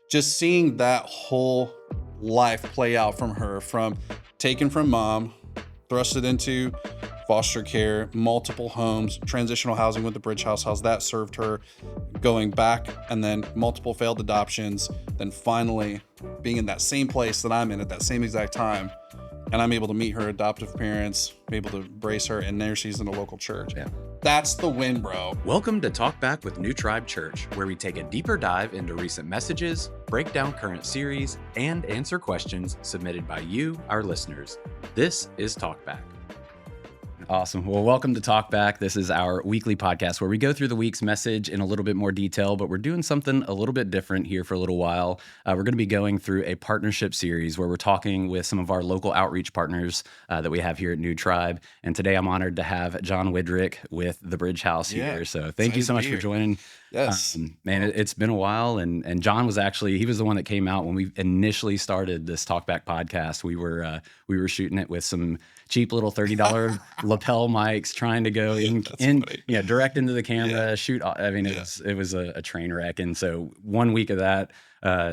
just seeing that whole life play out from taken from mom, thrusted into foster care, multiple homes, transitional housing with the Bridge House, how's that served her, going back, and then multiple failed adoptions, then finally being in that same place that I'm in at that same exact time. And I'm able to meet her adoptive parents, be able to embrace her, and there she's in a local church. Yeah. That's the win, bro. Welcome to TalkBack with New Tribe Church, where we take a deeper dive into recent messages, break down current series, and answer questions submitted by you, our listeners. This is TalkBack. Awesome. Well, welcome to TalkBack. This is our weekly podcast where we go through the week's message in a little bit more detail, but we're doing something a little bit different here for a little while. We're going to be going through a partnership series where we're talking with some of our local outreach partners that we have here at New Tribe. And today I'm honored to have John Widrick with the Bridge House here. So thank you so much for joining. Yes. Man, it's been a while. And John was he was the one that came out when we initially started this TalkBack podcast. We were shooting it with some cheap little $30 lapel mics, trying to go direct into the camera, shoot. I mean, it was a train wreck. And so 1 week of that,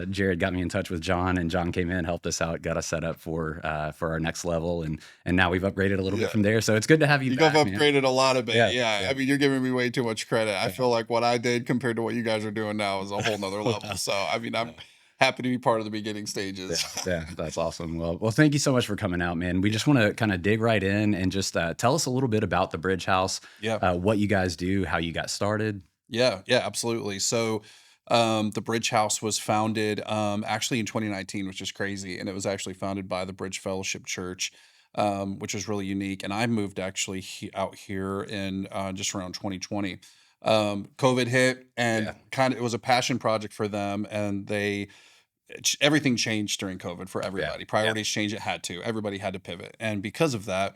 Jared got me in touch with John, and John came in, helped us out, got us set up for our next level. And now we've upgraded a little bit from there. So it's good to have you back, guys upgraded a lot of it. Yeah. I mean, you're giving me way too much credit. I feel like what I did compared to what you guys are doing now is a whole nother level. So, I mean, I'm happy to be part of the beginning stages. Yeah, that's awesome. Well, thank you so much for coming out, man. We just want to kind of dig right in and just tell us a little bit about the Bridge House, what you guys do, how you got started. Yeah, absolutely. So the Bridge House was founded actually in 2019, which is crazy. And it was actually founded by the Bridge Fellowship Church, which is really unique. And I moved actually out here in just around 2020. COVID hit, and it was a passion project for them, and everything changed during COVID for everybody. Priorities changed. It had to. Everybody had to pivot. And because of that,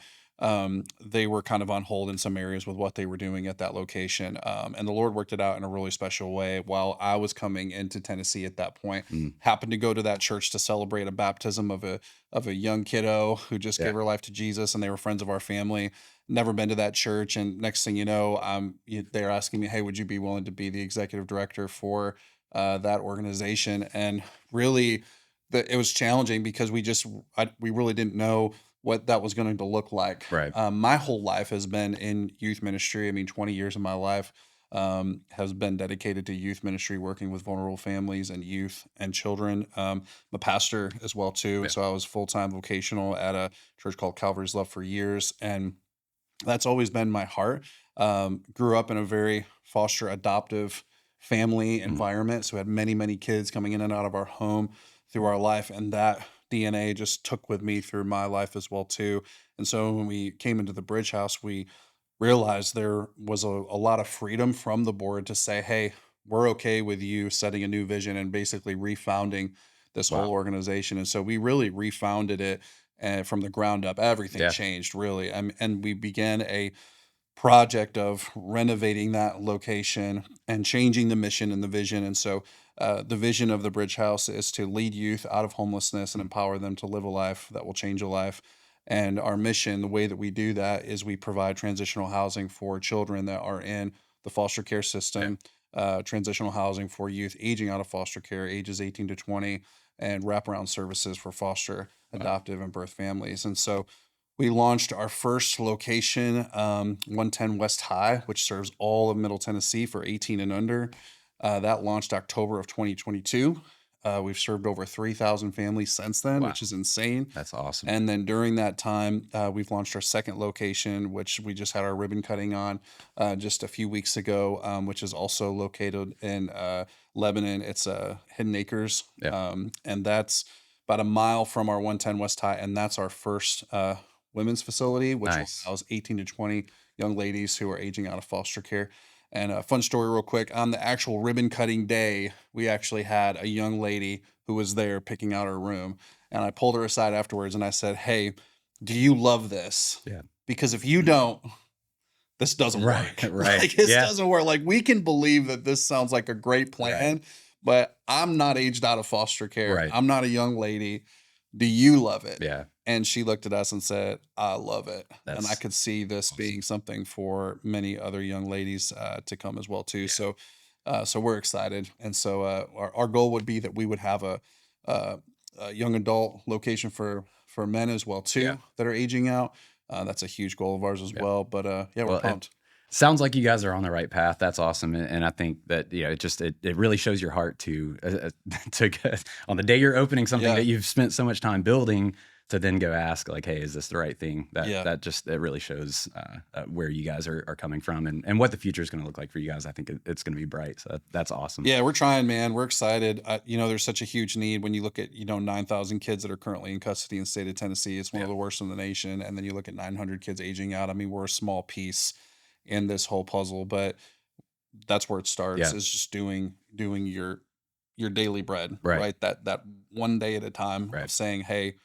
they were kind of on hold in some areas with what they were doing at that location. And the Lord worked it out in a really special way. While I was coming into Tennessee at that point, happened to go to that church to celebrate a baptism of a young kiddo who just gave her life to Jesus, and they were friends of our family. Never been to that church. And next thing you know, they're asking me, hey, would you be willing to be the executive director for that organization? And really, it was challenging because we really didn't know what that was going to look like. Right. My whole life has been in youth ministry. I mean, 20 years of my life has been dedicated to youth ministry, working with vulnerable families and youth and children. I'm a pastor as well, too. So I was full-time vocational at a church called Calvary's Love for years. And that's always been my heart. Grew up in a very foster adoptive family environment. So we had many, many kids coming in and out of our home through our life. And that DNA just took with me through my life as well, too. And so when we came into the Bridge House, we realized there was a lot of freedom from the board to say, hey, we're okay with you setting a new vision and basically refounding this whole organization. And so we really refounded it. And from the ground up, everything changed, really. And we began a project of renovating that location and changing the mission and the vision. And so the vision of the Bridge House is to lead youth out of homelessness and empower them to live a life that will change a life. And our mission, the way that we do that, is we provide transitional housing for children that are in the foster care system, transitional housing for youth aging out of foster care, ages 18 to 20, and wraparound services for foster, adoptive, and birth families. And so we launched our first location, 110 West High, which serves all of Middle Tennessee for 18 and under. That launched October of 2022. We've served over 3,000 families since then, which is insane. That's awesome. And then during that time, we've launched our second location, which we just had our ribbon cutting on just a few weeks ago, which is also located in Lebanon. It's Hidden Acres, and that's about a mile from our 110 West High, and that's our first women's facility, which will house 18 to 20 young ladies who are aging out of foster care. And a fun story real quick, on the actual ribbon cutting day, we actually had a young lady who was there picking out her room. And I pulled her aside afterwards and I said, hey, do you love this? Yeah. Because if you don't, this doesn't work. Right. Like, this doesn't work. Like, we can believe that this sounds like a great plan, but I'm not aged out of foster care. Right. I'm not a young lady. Do you love it? Yeah. And she looked at us and said, I love it. And I could see this being something for many other young ladies to come as well, too. Yeah. So So we're excited. And so our goal would be that we would have uh, a young adult location for men as well Yeah. too that are aging out. That's a huge goal of ours as Yeah. well. But yeah, we're Well, it pumped. sounds like you guys are on the right path. That's awesome, and I think that it really shows your heart to on the day you're opening something Yeah, that you've spent so much time building to then go ask like, hey, is this the right thing? yeah. That really shows where you guys are coming from and what the future is going to look like for you guys. I think it's going to be bright. So that's awesome. Yeah, we're trying, man. We're excited. There's such a huge need when you look at, 9,000 kids that are currently in custody in the state of Tennessee. It's one Yeah. of the worst in the nation. And then you look at 900 kids aging out. I mean, we're a small piece in this whole puzzle, but that's where it starts Yeah. is just doing your daily bread, Right. right? That one day at a time Right. of saying, hey,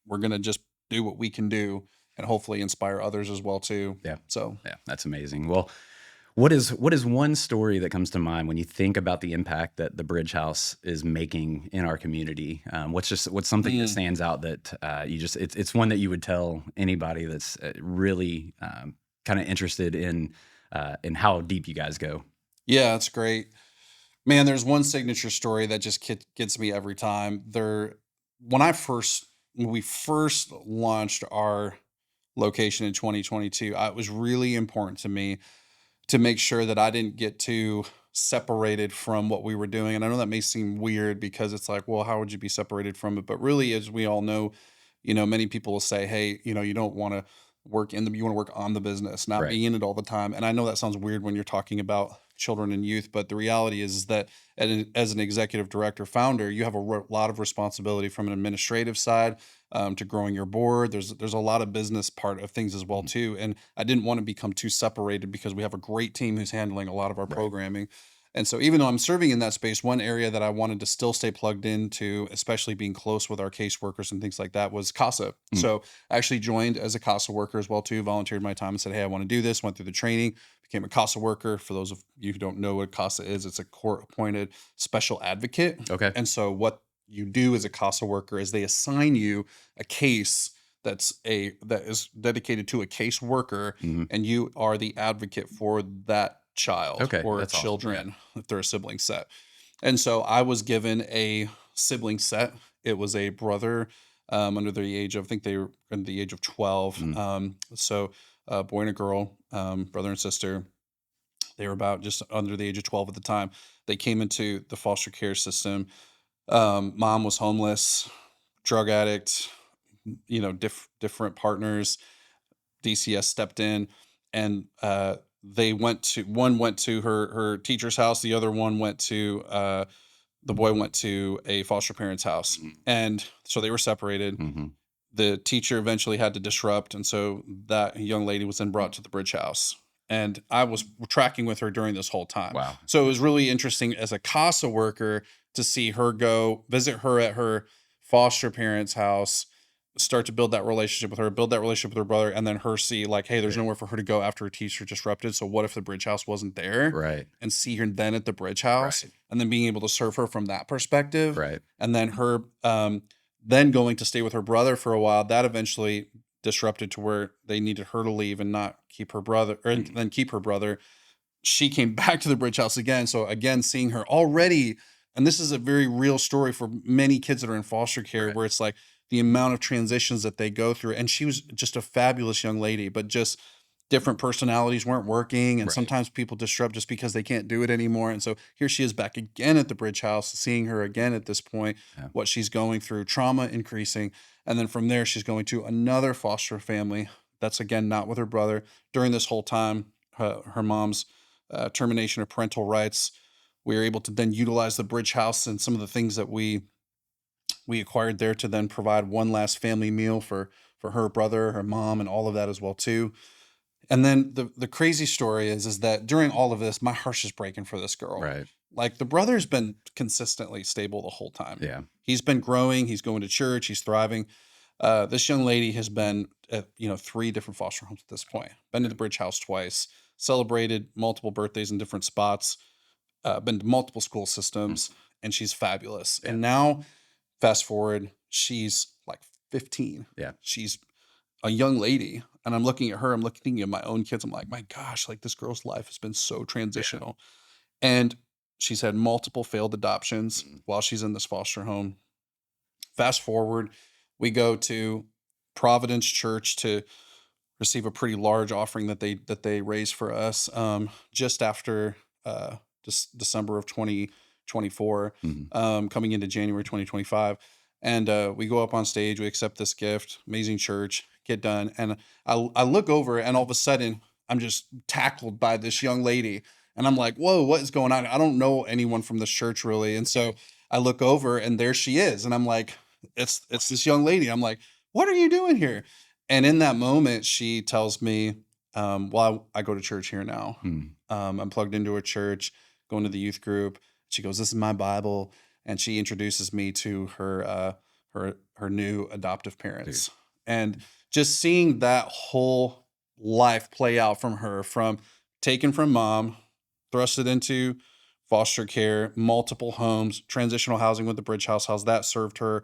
we're gonna just do what we can do and hopefully inspire others as well too. Yeah. So Yeah. That's amazing. Well, what is one story that comes to mind when you think about the impact that the Bridge House is making in our community? What's something that mm, stands out that it's one that you would tell anybody that's really kind of interested in how deep you guys go? yeah, that's great. Man, there's one signature story that just gets me every time. When when we first launched our location in 2022, it was really important to me to make sure that I didn't get too separated from what we were doing. And I know that may seem weird because it's like, well, how would you be separated from it? But really, as we all know, many people will say, hey, you don't want to you want to work on the business, not Right. be in it all the time. And I know that sounds weird when you're talking about children and youth, but the reality is that as an executive director founder, you have a lot of responsibility from an administrative side to growing your board. There's a lot of business part of things as well Mhm. too. And I didn't want to become too separated because we have a great team who's handling a lot of our Right. programming. And so even though I'm serving in that space, one area that I wanted to still stay plugged into, especially being close with our caseworkers and things like that, was CASA. Mm. So I actually joined as a CASA worker as well too, volunteered my time and said, hey, I want to do this, went through the training, became a CASA worker. For those of you who don't know what CASA is, it's a court appointed special advocate. Okay. And so what you do as a CASA worker is they assign you a case that is dedicated to a case worker, Hmm. and you are the advocate for that child Okay. or That's awesome. Yeah. children if they're a sibling set. And so I was given a sibling set. It was a brother under the age of, I think they were under the age of 12. Mm. So a boy and a girl, brother and sister. They were about just under the age of 12 at the time. They came into the foster care system. Mom was homeless, drug addict, different partners. DCS stepped in, and one went to her teacher's house, the other one went to the boy went to a foster parent's house, Mhm. and so they were separated. Mhm. The teacher eventually had to disrupt, and so that young lady was then brought to the Bridge House, and I was tracking with her during this whole time. Wow. So it was really interesting as a CASA worker to see her go visit her at her foster parents' house, start to build that relationship with her, build that relationship with her brother, and then her see like, hey, there's Right. nowhere for her to go after her teacher disrupted. So what if the Bridge House wasn't there? Right. And see her then at the Bridge House, Right. and then being able to serve her from that perspective, Right. and then her then going to stay with her brother for a while. That eventually disrupted to where they needed her to leave and not keep her brother, or Mm. then keep her brother. She came back to the Bridge House again. So again, seeing her already, and this is a very real story for many kids that are in foster care, Right. where it's like the amount of transitions that they go through. And she was just a fabulous young lady, but just different personalities weren't working. And Right. sometimes people disrupt just because they can't do it anymore. And so here she is back again at the Bridge House, seeing her again at this point, Yeah. what she's going through, trauma increasing. And then from there, she's going to another foster family. That's again not with her brother. During this whole time, her mom's termination of parental rights, we were able to then utilize the Bridge House and some of the things that we acquired there to then provide one last family meal for her brother, her mom, and all of that as well too. And then the crazy story is that during all of this, my heart's just breaking for this girl. Right. Like the brother's been consistently stable the whole time. Yeah. He's been growing. He's going to church. He's thriving. This young lady has been at 3 different foster homes at this point. Been to the Bridge House twice. Celebrated multiple birthdays in different spots. Been to multiple school Mm. systems, and she's fabulous. Yeah. And now, fast forward, she's like 15. Yeah. She's a young lady, and I'm looking at her. I'm looking at my own kids. I'm like, my gosh, like this girl's life has been so transitional. And She's had multiple failed adoptions while she's in this foster home. Fast forward, we go to Providence Church to receive a pretty large offering that they raised for us just after December of 2024, Mhm. coming into January 2025. And we go up on stage, we accept this gift, amazing church, get done. And I look over, and all of a sudden, I'm just tackled by this young lady. And I'm like, whoa, what is going on? I don't know anyone from this church really. And so I look over, and there she is. And I'm like, it's this young lady. I'm like, what are you doing here? And in that moment, she tells me, well, I go to church here now. Mm. I'm plugged into a church, going to the youth group. She goes, this is my Bible. And she introduces me to her new adoptive Dude. parents. And just seeing that whole life play out from taken from mom, thrusted into foster care, multiple homes, transitional housing with the Bridge House, how's that served her,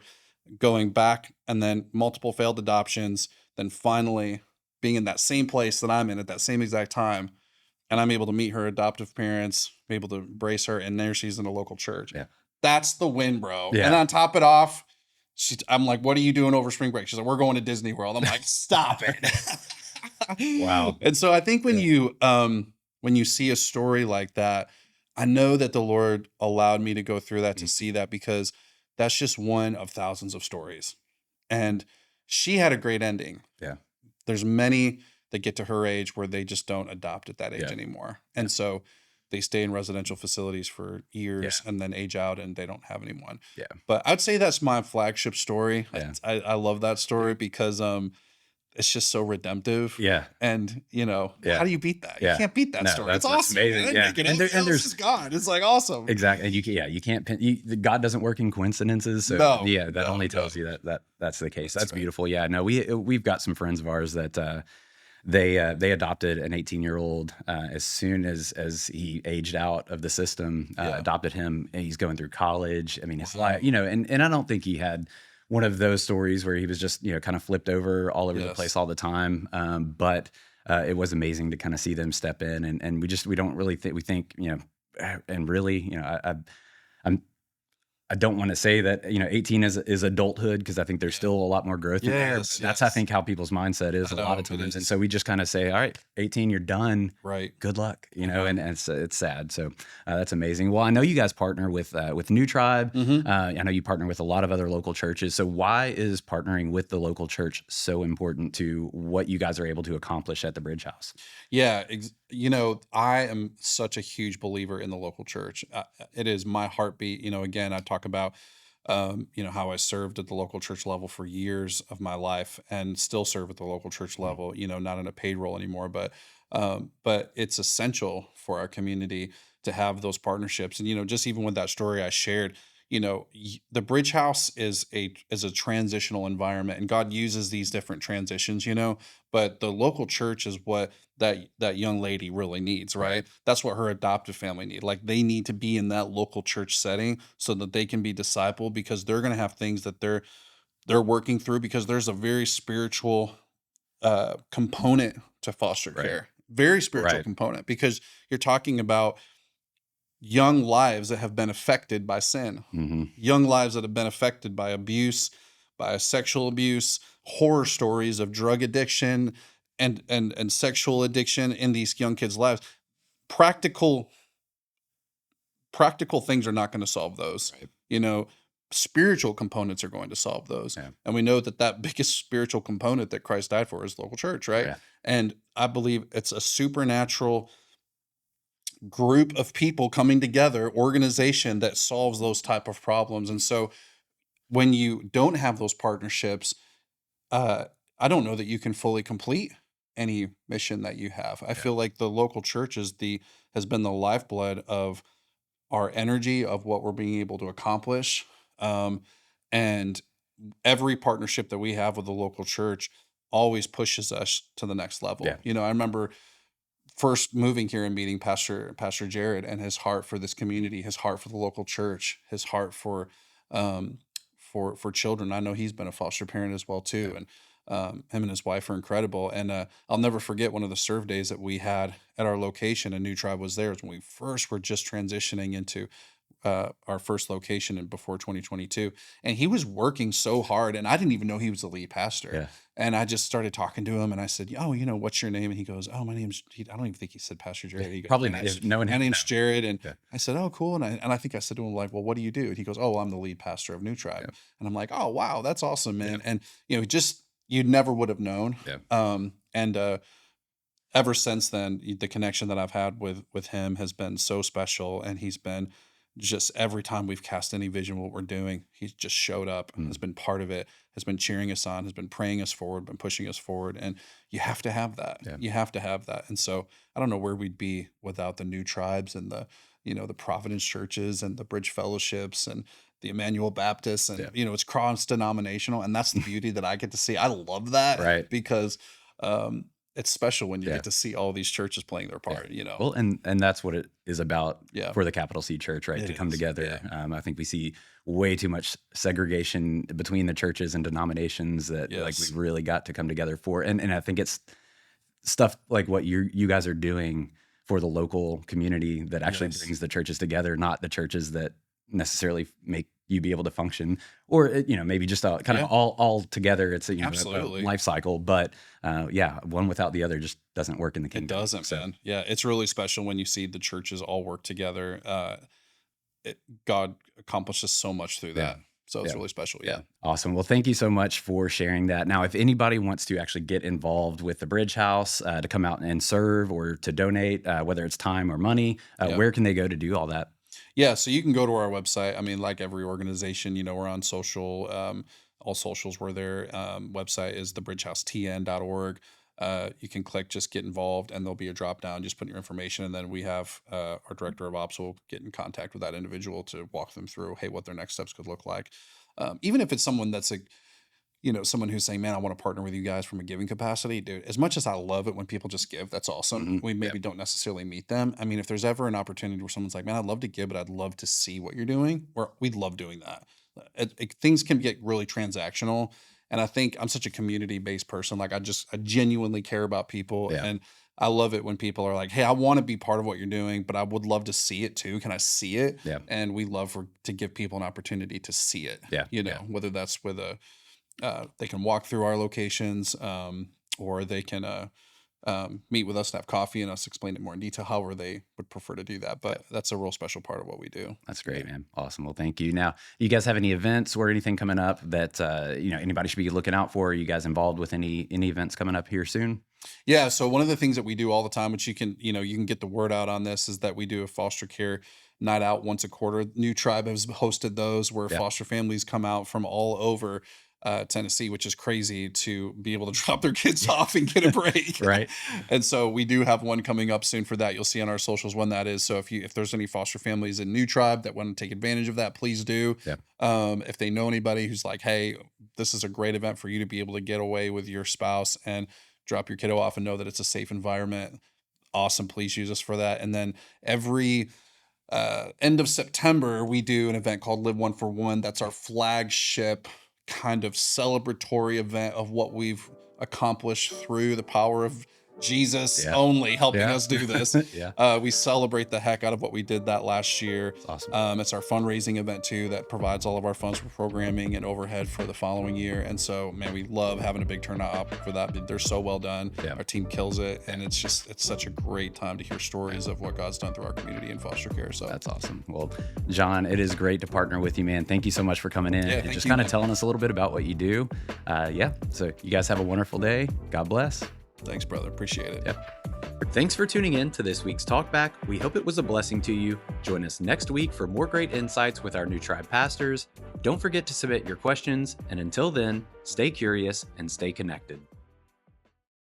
going back, and then multiple failed adoptions, then finally being in that same place that I'm in at that same exact time. And I'm able to meet her adoptive parents, be able to embrace her, and there she's in a local church. Yeah. That's the win, bro. Yeah. And on top it off, I'm like, what are you doing over spring break? She's like, we're going to Disney World. I'm like, stop it. Wow. And so I think when you see a story like that, I know that the Lord allowed me to go through that to see that, because that's just one of thousands of stories. And she had a great ending. Yeah. There's many that get to her age where they just don't adopt at that age Yeah. anymore. And so they stay in residential facilities for years and then age out and they don't have anyone. Yeah. But I'd say that's my flagship story. Yeah. I love that story because it's just so redemptive. Yeah. And Yeah. how do you beat that? Yeah. You can't beat that No, story. that's It's awesome. amazing. Man. Yeah. Make it And up. there's This is God. It's like awesome. exactly. And you can't pin, God doesn't work in coincidences. So No, that only no. tells you that's the case. That's right. beautiful. Yeah. No, we've got some friends of ours that, they adopted an 18-year-old as soon as he aged out of the system, adopted him, and he's going through college. I mean, his life, and I don't think he had one of those stories where he was just, kind of flipped over all over the place all the time. But it was amazing to kind of see them step in, and we don't really think, and really, I don't want to say that 18 is adulthood, because I think there's still a lot more growth in there. Yes, That's I yes. think how people's mindset is I a lot know, of it times, and is. so we just kind of say, all right, 18, you're done. Right. Good luck, and it's sad. So that's amazing. Well, I know you guys partner with New Tribe. Mhm. I know you partner with a lot of other local churches. So why is partnering with the local church so important to what you guys are able to accomplish at the Bridge House? Yeah, I am such a huge believer in the local church. It is my heartbeat. Again, I talk about, how I served at the local church level for years of my life and still serve at the local church level, not in a paid role anymore, but it's essential for our community to have those partnerships. And, just even with that story I shared, the Bridge House is a transitional environment, and God uses these different transitions, but the local church is what that young lady really needs, right? That's what her adoptive family need. Like, they need to be in that local church setting so that they can be discipled, because they're going to have things that they're working through, because there's a very spiritual component to foster care. Very spiritual component, because you're talking about young lives that have been affected by sin, young lives that have been affected by abuse, by sexual abuse, horror stories of drug addiction and sexual addiction in these young kids' lives. Practical things are not going to solve those. Spiritual components are going to solve those. Yeah. And we know that biggest spiritual component that Christ died for is local church, right? Yeah. And I believe it's a supernatural group of people coming together, organization that solves those type of problems. And so when you don't have those partnerships, I don't know that you can fully complete any mission that you have. I feel like the local church has been the lifeblood of our energy, of what we're being able to accomplish. And every partnership that we have with the local church always pushes us to the next level. Yeah. I remember first moving here and meeting Pastor Jared, and his heart for this community, his heart for the local church, his heart for children. I know he's been a foster parent as well too. And Him and his wife are incredible. And I'll never forget one of the serve days that we had at our location. A New Tribe was there. It was when we first were just transitioning into our first location and before 2022. And he was working so hard, and I didn't even know he was the lead pastor. Yeah. And I just started talking to him, and I said, "Oh, what's your name?" And he goes, "Oh, my name's." I don't even think he said Pastor Jared. He goes, Probably "My not. name's, If no one, my name's no. Jared." And Yeah. I said, "Oh, cool." And I think I said to him, like, "Well, what do you do?" And he goes, "Oh, I'm the lead pastor of New Tribe." Yeah. And I'm like, "Oh, wow, that's awesome, man." Yeah. And just you never would have known. Yeah. And ever since then, the connection that I've had with him has been so special, and he's been just every time we've cast any vision what we're doing, he's just showed up, has been part of it, has been cheering us on, has been praying us forward, been pushing us forward. And you have to have that. Yeah. You have to have that. And so I don't know where we'd be without the New Tribes and the Providence churches and the Bridge Fellowships and the Emmanuel Baptists. And, it's cross denominational. And that's the beauty that I get to see. I love that. Right. Because, it's special when you get to see all these churches playing their part, Well, and that's what it is about for the Capital C Church, right? It to come is, together. yeah. I think we see way too much segregation between the churches and denominations that like we've really got to come together for. And I think it's stuff like what you guys are doing for the local community that actually brings the churches together, not the churches that necessarily make you be able to function, or maybe just kind of all together. It's a Absolutely. life cycle, but one without the other just doesn't work in the kingdom. It doesn't, man. Yeah, it's really special when you see the churches all work together. God accomplishes so much through that. So it's really special. Yeah. Awesome. Well, thank you so much for sharing that. Now, if anybody wants to actually get involved with the Bridge House, to come out and serve or to donate, whether it's time or money, where can they go to do all that? Yeah, so you can go to our website. I mean, like every organization, we're on social, all socials we're there. Website is thebridgehouse.tn.org. You can click just get involved, and there'll be a drop down. Just put your information, and then we have our director of ops will get in contact with that individual to walk them through, hey, what their next steps could look like. Even if it's someone that's someone who's saying, man, I want to partner with you guys from a giving capacity, dude, as much as I love it when people just give, that's awesome. We maybe don't necessarily meet them. I mean, if there's ever an opportunity where someone's like, man, I'd love to give, but I'd love to see what you're doing, we'd love doing that. Things can get really transactional. And I think I'm such a community-based person. Like I genuinely care about people. Yeah. And I love it when people are like, hey, I want to be part of what you're doing, but I would love to see it too. Can I see it? Yeah. And we love to give people an opportunity to see it. Yeah. Whether that's with they can walk through our locations, or they can meet with us and have coffee and us explain it more in detail, however they would prefer to do that. But that's a real special part of what we do. That's great, man. Awesome. Well, thank you. Now, you guys have any events or anything coming up that anybody should be looking out for? Are you guys involved with any events coming up here soon? Yeah. So one of the things that we do all the time, which you can get the word out on this, is that we do a foster care night out once a quarter. New Tribe has hosted those where foster families come out from all over Tennessee, which is crazy to be able to drop their kids off and get a break. Right. And so we do have one coming up soon for that. You'll see on our socials when that is. So if there's any foster families in New Tribe that want to take advantage of that, please do. Yeah. If they know anybody who's like, hey, this is a great event for you to be able to get away with your spouse and drop your kiddo off and know that it's a safe environment. Awesome. Please use us for that. And then every end of September, we do an event called Live One for One. That's our flagship kind of celebratory event of what we've accomplished through the power of Jesus only helping us do this. We celebrate the heck out of what we did that last year. That's awesome. It's our fundraising event too that provides all of our funds for programming and overhead for the following year. And so, man, we love having a big turnout for that. They're so well done. Our team kills it. And it's such a great time to hear stories of what God's done through our community in foster care. So that's awesome. Well, John, it is great to partner with you, man. Thank you so much for coming in and just kind of telling us a little bit about what you do. So you guys have a wonderful day. God bless. Thanks, brother. Appreciate it. Yep. Thanks for tuning in to this week's Talkback. We hope it was a blessing to you. Join us next week for more great insights with our New Tribe pastors. Don't forget to submit your questions. And until then, stay curious and stay connected.